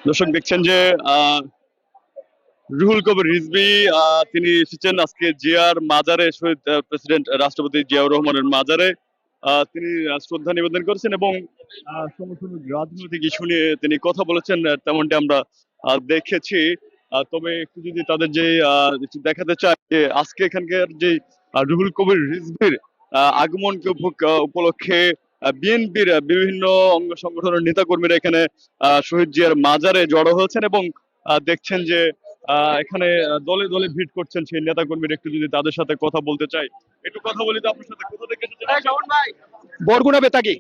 দর্শক দেখছেন যে রুহুল কবির রিজভী তিনি এসেছেন আজকে জিয়ার মাজারে, শহীদ প্রেসিডেন্ট রাষ্ট্রপতি জিয়াউর রহমানের মাজারে। তিনি শ্রদ্ধা নিবেদন করেছেন এবং সমসাময়িক রাজনৈতিক ইস্যু নিয়ে তিনি কথা বলেছেন, তেমনটি আমরা দেখেছি। তবে একটু যদি তাদের যে একটু দেখাতে চাই যে আজকে এখানকার যে রুহুল কবির রিজভীর আগমনকে উপলক্ষে বিএনপির বিভিন্ন অঙ্গ সংগঠনের নেতাকর্মীরা এখানে শহীদ জিয়ার মাজারে জড়ো হয়েছেন এবং দেখছেন যে এখানে দলে দলে ভিড় করছেন সেই নেতা কর্মীরা। একটু যদি তাদের সাথে কথা বলতে চাই, একটু কথা বলি তো আপনার সাথে। কোথা থেকে এসেছেন আপনি? বরগুনা বেতাগী।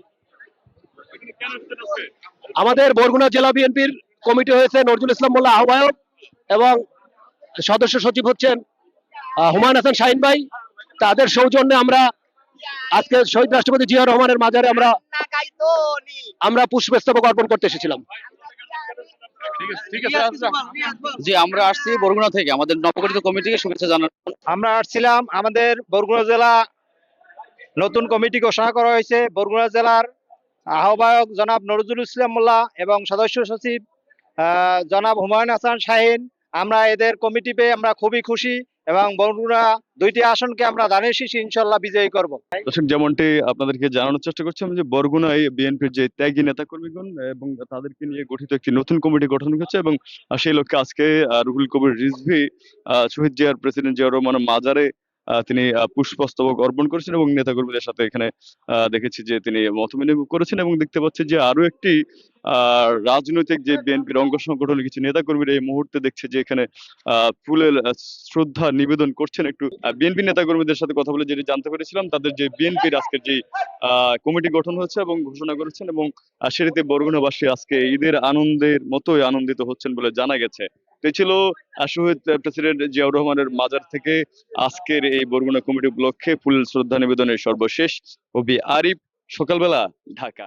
এখানে কেন এসেছেন আজকে? আমাদের বরগুনা জেলা বিএনপির কমিটি হয়েছে নজরুল ইসলাম মোল্লা আহ্বায়ক এবং সদস্য সচিব হচ্ছেন হুমায়ুন হাসান শাহিন ভাই। তাদের সৌজন্যে আমরা আজকে শহীদ রাষ্ট্রপতি জিয়া রহমানের মাজারে আমরা পুষ্পস্তবক অর্পণ করতে এসেছিলাম। ঠিক আছে আচ্ছা। জি, আমরা আসছি বরগুনা থেকে, আমাদের নবগঠিত কমিটিকে শুভেচ্ছা জানানো। আমরা আসছিলাম, আমাদের বরগুনা জেলা নতুন কমিটি ঘোষণা করা হয়েছে। বরগুনা জেলার আহ্বায়ক জনাব নজরুল ইসলাম মোল্লা এবং সদস্য সচিব জনাব হুমায়ুন হাসান শাহিন। আমরা এদের কমিটি পেয়ে আমরা খুবই খুশি এবং বরগুনা দুইটি আসনকে আমরা ধানের শীষে ইনশাল্লাহ বিজয়ী করব। দর্শক, যেমনটি আপনাদেরকে জানানোর চেষ্টা করছিলাম যে বরগুনায় বিএনপির যে ত্যাগী নেতা কর্মীগণ এবং তাদেরকে নিয়ে গঠিত একটি নতুন কমিটি গঠন হয়েছে এবং সেই লক্ষ্যে আজকে রুহুল কবির রিজভী শহীদ জিয়ার প্রেসিডেন্ট জিয়াউর রহমানের মাজারে তিনি পুষ্পস্তবক অর্পণ করেছেন এবং নেতাকর্মীদের সাথে এখানে দেখেছি যে তিনি মত বিনিময় করেছেন এবং দেখতে পাচ্ছি যে আরো একটি রাজনৈতিক যে বিএনপির অঙ্গ সংগঠনের কিছু নেতাকর্মীরা এই মুহূর্তে দেখছে যে এখানে ফুলের শ্রদ্ধা নিবেদন করছেন। একটু বিএনপি নেতাকর্মীদের সাথে কথা বলে যেটি জানতে পেরেছিলাম, তাদের যে বিএনপির আজকের যে কমিটি গঠন হয়েছে এবং ঘোষণা করেছেন এবং সেটিতে বরগুনাবাসী আজকে ঈদের আনন্দের মতোই আনন্দিত হচ্ছেন বলে জানা গেছে। তো এই ছিল শহীদ প্রেসিডেন্ট জিয়াউর রহমানের মাজার থেকে আজকের এই বরগুনা কমিটি উপলক্ষে ফুল শ্রদ্ধা নিবেদনের সর্বশেষ। কবি আরিফ, সকালবেলা, ঢাকা।